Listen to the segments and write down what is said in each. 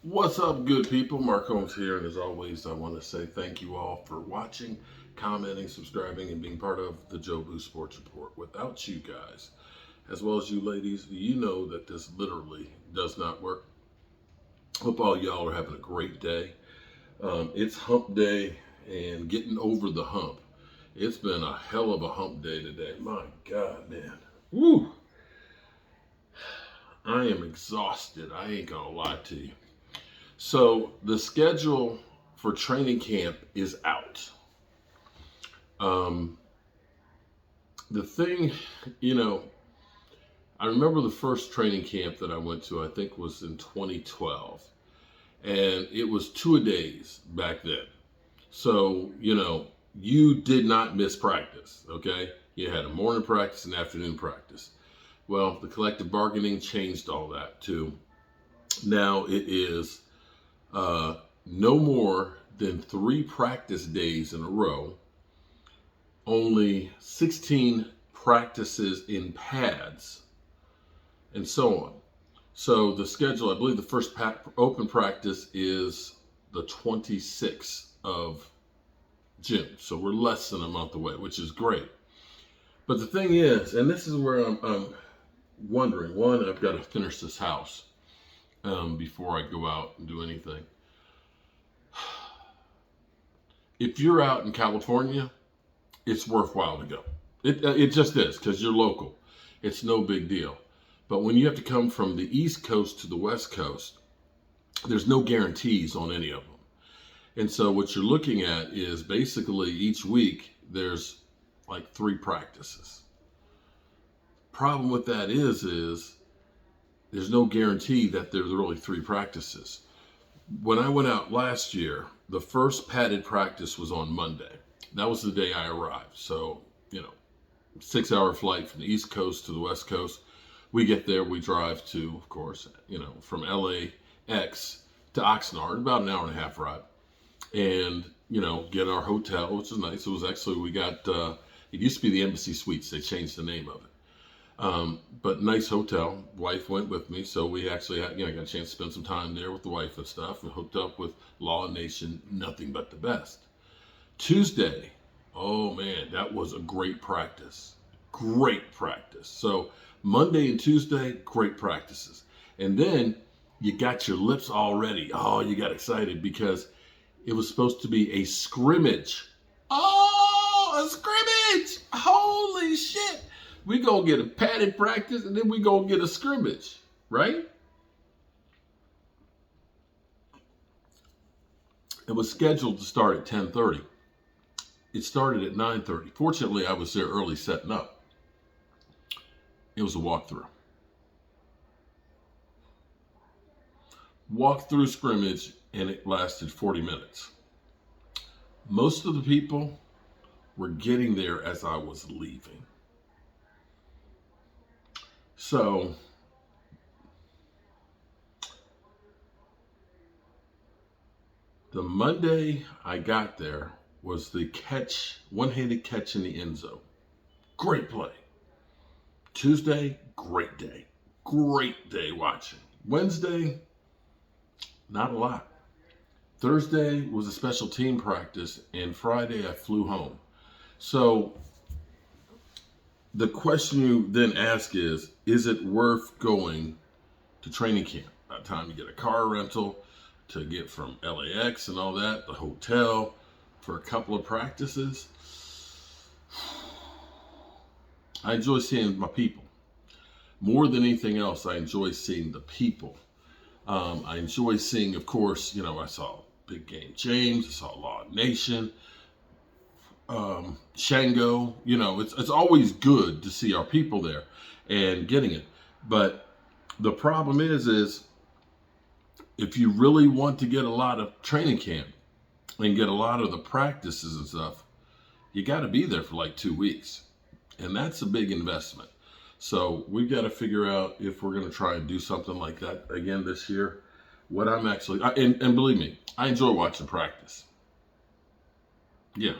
What's up, good people? Mark Holmes here, and as always, I want to say thank you all for watching, commenting, subscribing, and being part of the Joe Boo Sports Report. Without you guys, as well as you ladies, you know that this literally does not work. Hope all y'all are having a great day. It's hump day and getting over the hump. It's been a hell of a hump day today. My God, man. Woo! I am exhausted. I ain't gonna lie to you. So the schedule for training camp is out. Um, the thing, you know, I remember the first training camp that I went to, I think was in 2012. And it was 2-a-days back then. So, you did not miss practice, okay? You had a morning practice and afternoon practice. Well, the collective bargaining changed all that too. Now it is no more than 3 practice days in a row, only 16 practices in pads, and so on. So the schedule, I believe the first open practice is the 26th of June. So we're less than a month away, which is great. But the thing is, and this is where I'm wondering, one, I've got to finish this house before I go out and do anything. If you're out in California, it's worthwhile to go. It just is, because you're local. It's no big deal. But when you have to come from the East Coast to the West Coast, there's no guarantees on any of them. And so what you're looking at is basically each week there's like 3 practices. Problem with that is there's no guarantee that there's really 3 practices. When I went out last year, the first padded practice was on Monday. That was the day I arrived. So, 6-hour flight from the East Coast to the West Coast. We get there, we drive to, of course, from LAX to Oxnard, about an hour and a half ride. And, get our hotel, which is nice. It was actually, we got, it used to be the Embassy Suites. They changed the name of it. But nice hotel. Wife went with me. So we actually had, got a chance to spend some time there with the wife and stuff. And hooked up with Law Nation, nothing but the best. Tuesday, oh man, that was a great practice. Great practice. So Monday and Tuesday, great practices. And then you got your lips all ready. Oh, you got excited because it was supposed to be a scrimmage. Oh, a scrimmage! Holy shit! We gonna get a padded practice and then we gonna get a scrimmage, right? It was scheduled to start at 10:30. It started at 9:30. Fortunately, I was there early setting up. It was a walkthrough. Walkthrough scrimmage, and it lasted 40 minutes. Most of the people were getting there as I was leaving. So, the Monday I got there was the catch, one-handed catch in the end zone. Great play. Tuesday, great day. Great day watching. Wednesday, not a lot. Thursday was a special team practice, and Friday I flew home. So the question you then ask is it worth going to training camp? By the time you get a car rental to get from LAX and all that, the hotel for a couple of practices. I enjoy seeing my people. More than anything else, I enjoy seeing the people. I enjoy seeing, of course, I saw Big Game James, I saw Law Nation, Shango. It's always good to see our people there and getting it. But the problem is if you really want to get a lot of training camp and get a lot of the practices and stuff, you got to be there for like 2 weeks. And that's a big investment. So we've got to figure out if we're going to try and do something like that again this year. What I'm actually, and believe me, I enjoy watching practice. Yeah,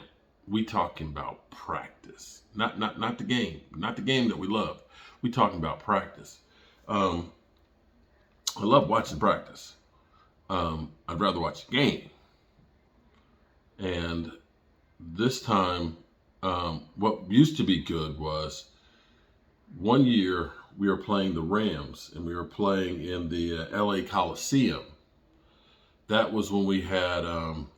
we talking about practice, not the game, not the game that we love. We talking about practice. I love watching practice. I'd rather watch a game. And this time, what used to be good was one year we were playing the Rams and we were playing in the LA Coliseum. That was when we had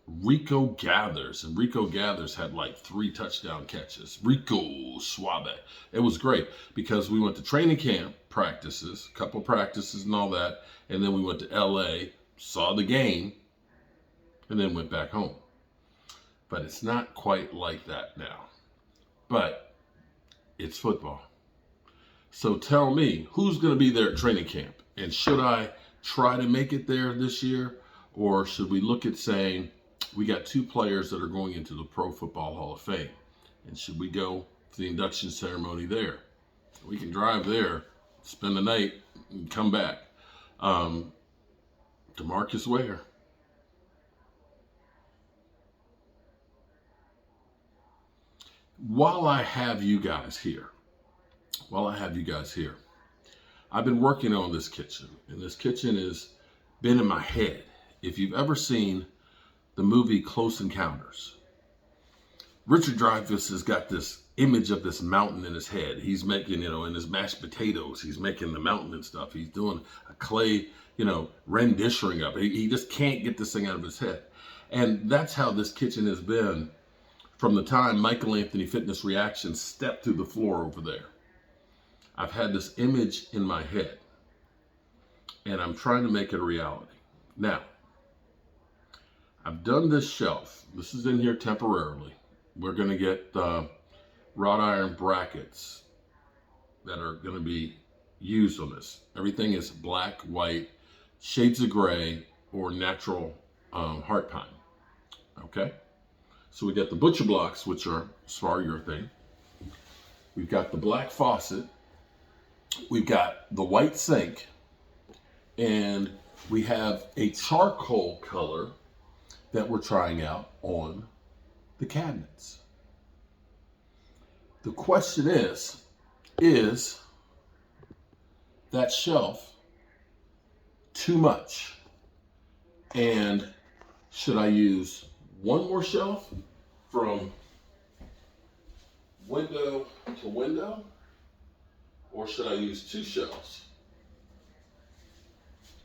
Rico Gathers, and Rico Gathers had like 3 touchdown catches. Rico Suave. It was great because we went to training camp practices, a couple practices and all that, and then we went to LA, saw the game, and then went back home. But it's not quite like that now. But it's football. So tell me, who's going to be there at training camp? And should I try to make it there this year? Or should we look at saying, we got 2 players that are going into the Pro Football Hall of Fame. And should we go to the induction ceremony there? We can drive there, spend the night, and come back. DeMarcus Ware. While I have you guys here, I've been working on this kitchen, and this kitchen has been in my head. If you've ever seen the movie Close Encounters, Richard Dreyfuss has got this image of this mountain in his head. He's making, in his mashed potatoes, he's making the mountain and stuff. He's doing a clay, renditioning of it. He just can't get this thing out of his head. And that's how this kitchen has been from the time Michael Anthony Fitness Reactions stepped through the floor over there. I've had this image in my head, and I'm trying to make it a reality. Now, I've done this shelf. This is in here temporarily. We're going to get wrought iron brackets that are going to be used on this. Everything is black, white, shades of gray, or natural heart pine. Okay? So we got the butcher blocks, which are spar urethane. We've got the black faucet. We've got the white sink. And we have a charcoal color that we're trying out on the cabinets. The question is that shelf too much? And should I use one more shelf from window to window? Or should I use 2 shelves?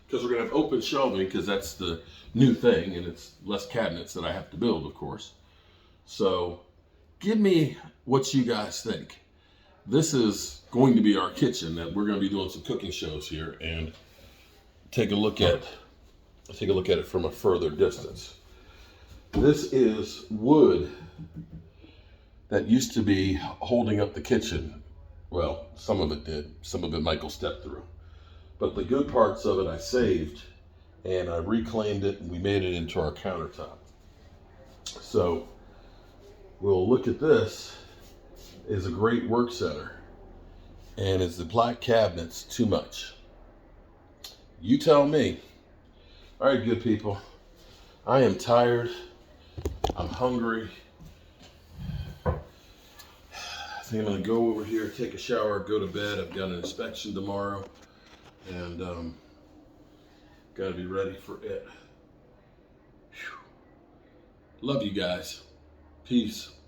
Because we're going to have open shelving, because that's the new thing, and it's less cabinets that I have to build, of course. So give me what you guys think. This is going to be our kitchen that we're going to be doing some cooking shows here, and take a look at it from a further distance. This is wood that used to be holding up the kitchen. Well, some of it did. Some of it Michael stepped through. But the good parts of it I saved, and I reclaimed it, and we made it into our countertop. So we'll look at this as a great work center. And is the black cabinets too much? You tell me. All right, good people. I am tired. I'm hungry. I think I'm going to go over here, take a shower, go to bed. I've got an inspection tomorrow. And got to be ready for it. Whew. Love you guys. Peace.